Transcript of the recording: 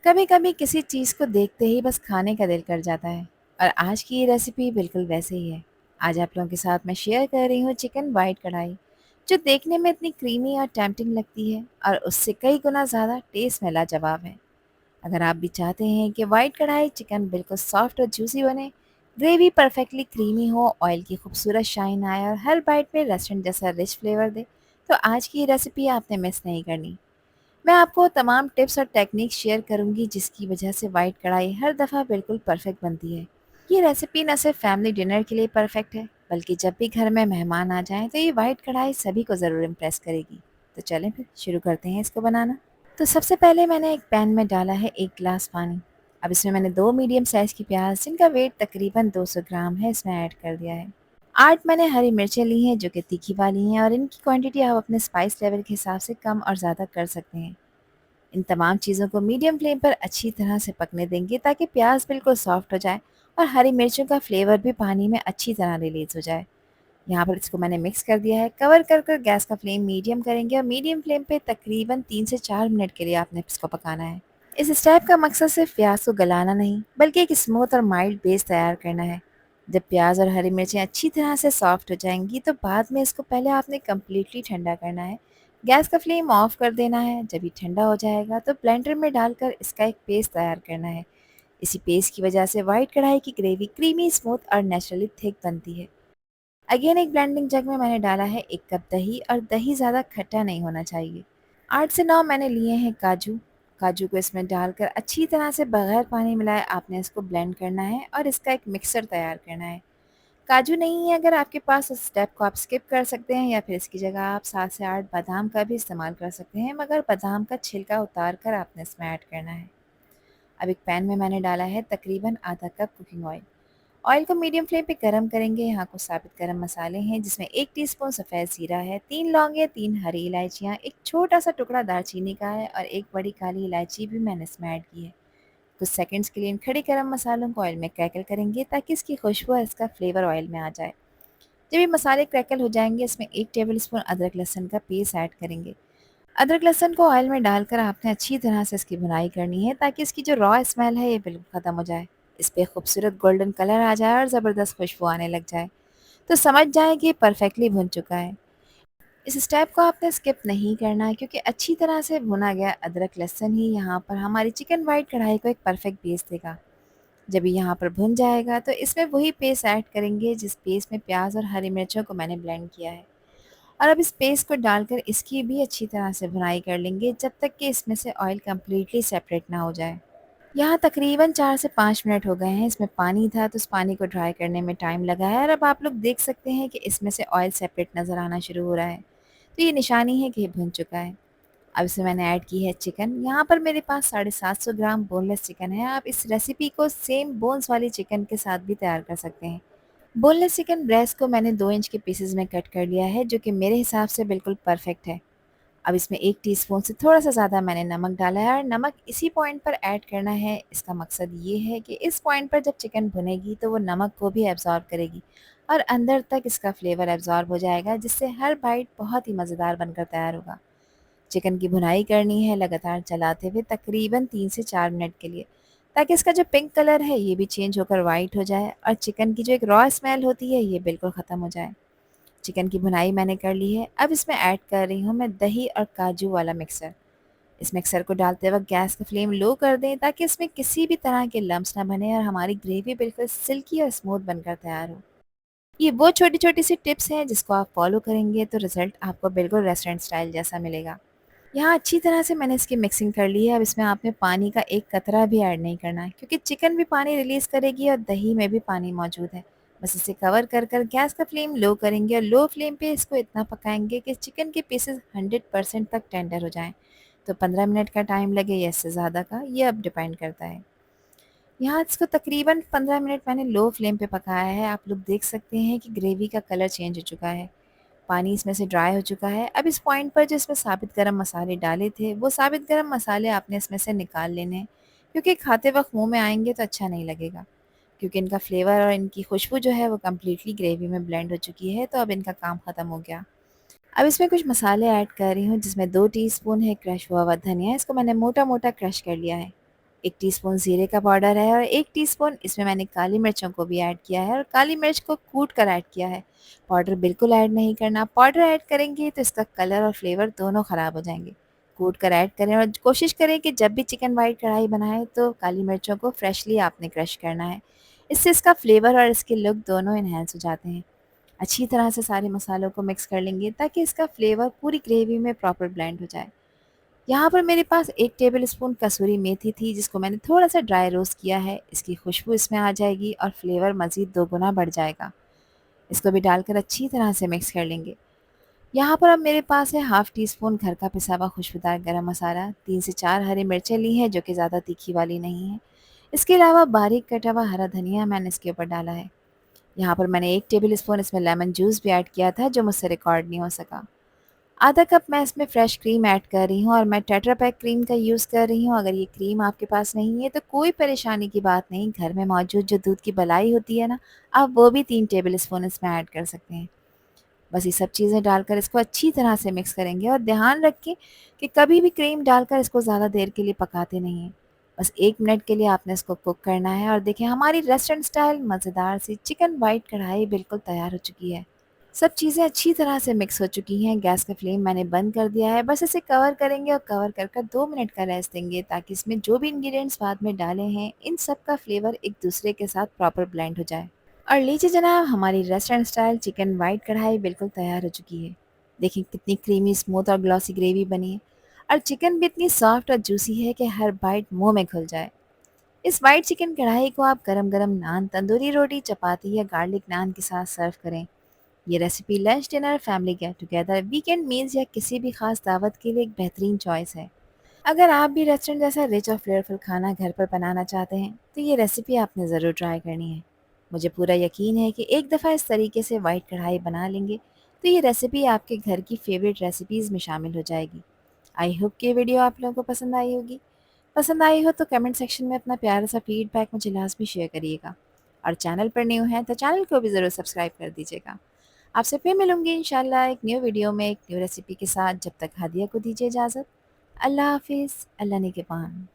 कभी कभी किसी चीज़ को देखते ही बस खाने का दिल कर जाता है। और आज की ये रेसिपी बिल्कुल वैसे ही है। आज आप लोगों के साथ मैं शेयर कर रही हूँ चिकन वाइट कढ़ाई, जो देखने में इतनी क्रीमी और टेम्पटिंग लगती है और उससे कई गुना ज़्यादा टेस्ट में लाजवाब है। अगर आप भी चाहते हैं कि वाइट कढ़ाई चिकन बिल्कुल सॉफ्ट और जूसी बने, ग्रेवी परफेक्टली क्रीमी हो, ऑयल की खूबसूरत शाइन आए और हर बाइट में रेस्टोरेंट जैसा रिच फ्लेवर दे, तो आज की ये रेसिपी आपने मिस नहीं करनी। मैं आपको तमाम टिप्स और टेक्निक शेयर करूंगी जिसकी वजह से वाइट कढ़ाई हर दफ़ा बिल्कुल परफेक्ट बनती है। ये रेसिपी न सिर्फ फैमिली डिनर के लिए परफेक्ट है, बल्कि जब भी घर में मेहमान आ जाएं तो ये वाइट कढ़ाई सभी को ज़रूर इम्प्रेस करेगी। तो चलें फिर शुरू करते हैं इसको बनाना। तो सबसे पहले मैंने एक पैन में डाला है 1 गिलास पानी। अब इसमें मैंने 2 मीडियम साइज़ की प्याज, जिनका वेट तकरीबन 200 ग्राम है, इसमें ऐड कर दिया है। 8 मैंने हरी मिर्चें ली हैं जो कि तीखी वाली हैं, और इनकी क्वांटिटी आप अपने स्पाइस लेवल के हिसाब से कम और ज़्यादा कर सकते हैं। इन तमाम चीज़ों को मीडियम फ्लेम पर अच्छी तरह से पकने देंगे ताकि प्याज बिल्कुल सॉफ्ट हो जाए और हरी मिर्चों का फ्लेवर भी पानी में अच्छी तरह रिलीज हो जाए। यहाँ पर इसको मैंने मिक्स कर दिया है। कवर कर कर गैस का फ्लेम मीडियम करेंगे और मीडियम फ्लेम पे तकरीबन 3 से 4 मिनट के लिए आपने इसको पकाना है। इस स्टेप का मकसद सिर्फ प्याज को गलाना नहीं, बल्कि एक स्मूथ और माइल्ड बेस तैयार करना है। जब प्याज और हरी मिर्चें अच्छी तरह से सॉफ्ट हो जाएंगी तो बाद में इसको पहले आपने कम्प्लीटली ठंडा करना है। गैस का फ्लेम ऑफ कर देना है। जब ये ठंडा हो जाएगा तो ब्लेंडर में डालकर इसका एक पेस्ट तैयार करना है। इसी पेस्ट की वजह से वाइट कढ़ाई की ग्रेवी क्रीमी, स्मूथ और नेचुरली थिक बनती है। अगेन एक ब्लेंडिंग जग में मैंने डाला है 1 कप दही, और दही ज़्यादा खट्टा नहीं होना चाहिए। 8 से 9 मैंने लिए हैं काजू। काजू को इसमें डालकर अच्छी तरह से बगैर पानी मिलाए आपने इसको ब्लेंड करना है और इसका एक मिक्सर तैयार करना है। काजू नहीं है अगर आपके पास, उस स्टेप को आप स्किप कर सकते हैं, या फिर इसकी जगह आप 7 से 8 बादाम का भी इस्तेमाल कर सकते हैं, मगर बादाम का छिलका उतार कर आपने इसमें ऐड करना है। अब एक पैन में मैंने डाला है तकरीबन आधा कप कुकिंग ऑयल। ऑयल को मीडियम फ्लेम पे गरम करेंगे। यहाँ कुछ साबित गरम मसाले हैं जिसमें 1 टीस्पून सफ़ेद जीरा है, 3 लौंगे, 3 हरी इलायचियाँ, एक छोटा सा टुकड़ा दालचीनी का है और एक बड़ी काली इलायची भी मैंने इसमें ऐड की है। कुछ सेकंड्स के लिए इन खड़े गरम मसालों को ऑयल में क्रैकल करेंगे ताकि इसकी खुशबू और इसका फ्लेवर ऑयल में आ जाए। जब ये मसाले क्रैकल हो जाएंगे, इसमें 1 टेबल स्पून अदरक लहसुन का पेस्ट ऐड करेंगे। अदरक लहसुन को ऑयल में डालकर आपने अच्छी तरह से इसकी भुनाई करनी है ताकि इसकी जो रॉ स्मेल है ये बिल्कुल ख़त्म हो जाए। इस पे खूबसूरत गोल्डन कलर आ जाए और ज़बरदस्त खुशबू आने लग जाए तो समझ जाएं कि ये परफेक्टली भुन चुका है। इस स्टेप को आपने स्किप नहीं करना है, क्योंकि अच्छी तरह से भुना गया अदरक लहसुन ही यहाँ पर हमारी चिकन वाइट कढ़ाई को एक परफेक्ट बेस देगा। जब ये यहाँ पर भुन जाएगा तो इसमें वही पेस्ट ऐड करेंगे जिस पेस्ट में प्याज और हरी मिर्चों को मैंने ब्लेंड किया है। और अब इस पेस्ट को डालकर इसकी भी अच्छी तरह से भुनाई कर लेंगे जब तक कि इसमें से ऑयल कम्प्लीटली सेपरेट ना हो जाए। यहाँ तकरीबन 4 से 5 मिनट हो गए हैं। इसमें पानी था तो उस पानी को ड्राई करने में टाइम लगा है, और अब आप लोग देख सकते हैं कि इसमें से ऑयल सेपरेट नज़र आना शुरू हो रहा है। तो ये निशानी है कि ये भुन चुका है। अब इसमें मैंने ऐड की है चिकन। यहाँ पर मेरे पास 750 ग्राम बोनलेस चिकन है। आप इस रेसिपी को सेम बोन्स वाली चिकन के साथ भी तैयार कर सकते हैं। बोनलेस चिकन ब्रेस्ट को मैंने 2 इंच के पीसेज में कट कर लिया है, जो कि मेरे हिसाब से बिल्कुल परफेक्ट है। अब इसमें 1 टीस्पून से थोड़ा सा ज़्यादा मैंने नमक डाला है, और नमक इसी पॉइंट पर ऐड करना है। इसका मकसद ये है कि इस पॉइंट पर जब चिकन भुनेगी तो वो नमक को भी एब्जॉर्ब करेगी और अंदर तक इसका फ्लेवर एब्जॉर्ब हो जाएगा, जिससे हर बाइट बहुत ही मज़ेदार बनकर तैयार होगा। चिकन की भुनाई करनी है लगातार चलाते हुए तकरीबन 3 से 4 मिनट के लिए, ताकि इसका जो पिंक कलर है ये भी चेंज होकर वाइट हो जाए और चिकन की जो एक रॉ स्मेल होती है ये बिल्कुल ख़त्म हो जाए। चिकन की भुनाई मैंने कर ली है। अब इसमें ऐड कर रही हूँ मैं दही और काजू वाला मिक्सर। इस मिक्सर को डालते वक्त गैस का फ्लेम लो कर दें ताकि इसमें किसी भी तरह के लम्स ना बने और हमारी ग्रेवी बिल्कुल सिल्की और स्मूथ बनकर तैयार हो। ये वो छोटी छोटी सी टिप्स हैं जिसको आप फॉलो करेंगे तो रिजल्ट आपको बिल्कुल रेस्टोरेंट स्टाइल जैसा मिलेगा। यहाँ अच्छी तरह से मैंने इसकी मिक्सिंग कर ली है। अब इसमें आपने पानी का एक कतरा भी ऐड नहीं करना है, क्योंकि चिकन भी पानी रिलीज़ करेगी और दही में भी पानी मौजूद है। बस इसे कवर कर कर गैस का फ्लेम लो करेंगे और लो फ्लेम पे इसको इतना पकाएंगे कि चिकन के पीसेस 100% तक टेंडर हो जाएं। तो 15 मिनट का टाइम लगे या इससे ज़्यादा का, ये अब डिपेंड करता है। यहाँ इसको तकरीबन 15 मिनट मैंने लो फ्लेम पे पकाया है। आप लोग देख सकते हैं कि ग्रेवी का कलर चेंज हो चुका है, पानी इसमें से ड्राई हो चुका है। अब इस पॉइंट पर जो इसमें साबित गरम मसाले डाले थे, वो साबित गरम मसाले आपने इसमें से निकाल लेने हैं, क्योंकि खाते वक़्त मुँह में आएँगे तो अच्छा नहीं लगेगा, क्योंकि इनका फ्लेवर और इनकी खुशबू जो है वो कंप्लीटली ग्रेवी में ब्लेंड हो चुकी है, तो अब इनका काम ख़त्म हो गया। अब इसमें कुछ मसाले ऐड कर रही हूँ जिसमें 2 टीस्पून है क्रश हुआ हुआ धनिया, इसको मैंने मोटा-मोटा क्रश कर लिया है। 1 टीस्पून ज़ीरे का पाउडर है और 1 टीस्पून इसमें मैंने काली मिर्चों को भी ऐड किया है और काली मिर्च को कूट कर ऐड किया है। पाउडर बिल्कुल ऐड नहीं करना, पाउडर ऐड करेंगे तो इसका कलर और फ्लेवर दोनों ख़राब हो जाएँगे। कूट कर ऐड करें और कोशिश करें कि जब भी चिकन व्हाइट कढ़ाई बनाएँ तो काली मिर्चों को फ्रेशली आपने क्रश करना है। इससे इसका फ्लेवर और इसकी लुक दोनों एनहांस हो जाते हैं। अच्छी तरह से सारे मसालों को मिक्स कर लेंगे ताकि इसका फ्लेवर पूरी ग्रेवी में प्रॉपर ब्लेंड हो जाए। यहाँ पर मेरे पास 1 टेबलस्पून कसूरी मेथी थी जिसको मैंने थोड़ा-सा ड्राई रोस्ट किया है। इसकी खुशबू इसमें आ जाएगी और फ्लेवर मज़ीद दोगुना बढ़ जाएगा। इसको भी डालकर अच्छी तरह से मिक्स कर लेंगे। यहाँ पर अब मेरे पास है हाफ़ टी स्पून घर का पिसा हुआ खुशबूदार गरम मसाला, 3 से 4 हरी मिर्चें ली हैं जो कि ज़्यादा तीखी वाली नहीं हैं। इसके अलावा बारीक कटा हुआ हरा धनिया मैंने इसके ऊपर डाला है। यहाँ पर मैंने 1 टेबलस्पून इसमें लेमन जूस भी ऐड किया था जो मुझसे रिकॉर्ड नहीं हो सका। आधा कप मैं इसमें फ्रेश क्रीम ऐड कर रही हूँ और मैं टेट्रा पैक क्रीम का यूज़ कर रही हूँ। अगर ये क्रीम आपके पास नहीं है तो कोई परेशानी की बात नहीं, घर में मौजूद जो दूध की मलाई होती है ना, आप वो भी 3 टेबलस्पून इसमें ऐड कर सकते हैं। बस ये सब चीज़ें डालकर इसको अच्छी तरह से मिक्स करेंगे और ध्यान रखें कि कभी भी क्रीम डालकर इसको ज़्यादा देर के लिए पकाते नहीं हैं। बस 1 मिनट के लिए आपने इसको कुक करना है और देखिए हमारी रेस्टोरेंट स्टाइल मज़ेदार सी चिकन व्हाइट कढ़ाई बिल्कुल तैयार हो चुकी है। सब चीज़ें अच्छी तरह से मिक्स हो चुकी हैं, गैस का फ्लेम मैंने बंद कर दिया है। बस इसे कवर करेंगे और कवर कर कर 2 मिनट का रेस्ट देंगे ताकि इसमें जो भी इंग्रीडिएंट्स बाद में डाले हैं, इन सब का फ्लेवर एक दूसरे के साथ प्रॉपर ब्लेंड हो जाए। और लीजिए जनाब, हमारी रेस्टोरेंट स्टाइल चिकन व्हाइट कढ़ाई बिल्कुल तैयार हो चुकी है। देखिए कितनी क्रीमी, स्मूथ और ग्लॉसी ग्रेवी बनी है और चिकन भी इतनी सॉफ्ट और जूसी है कि हर बाइट मुँह में घुल जाए। इस व्हाइट चिकन कढ़ाई को आप गरम-गरम नान, तंदूरी रोटी, चपाती या गार्लिक नान के साथ सर्व करें। ये recipe lunch, dinner, family get together, weekend meals या किसी भी खास दावत के लिए एक बेहतरीन चॉइस है। अगर आप भी रेस्टोरेंट जैसा रिच और फ्लेवरफुल खाना घर पर बनाना चाहते हैं, तो ये रेसिपी आपने ज़रूर ट्राई करनी है। मुझे पूरा यकीन है कि एक दफ़ा इस तरीके से वाइट कढ़ाई बना लेंगे, तो ये रेसिपी आपके घर की फेवरेट रेसिपीज़ में शामिल हो जाएगी। आई होप कि ये वीडियो आप लोगों को पसंद आई होगी। पसंद आई हो तो कमेंट सेक्शन में अपना प्यारा सा फीडबैक मुझे लाज़मी शेयर करिएगा। और चैनल पर न्यू हैं तो चैनल को भी ज़रूर सब्सक्राइब कर दीजिएगा। आपसे फिर मिलूँगी इंशाल्लाह एक न्यू वीडियो में एक न्यू रेसिपी के साथ। जब तक हादिया को दीजिए इजाज़त। अल्लाह हाफ़िज़। अल्लाह निगहबान।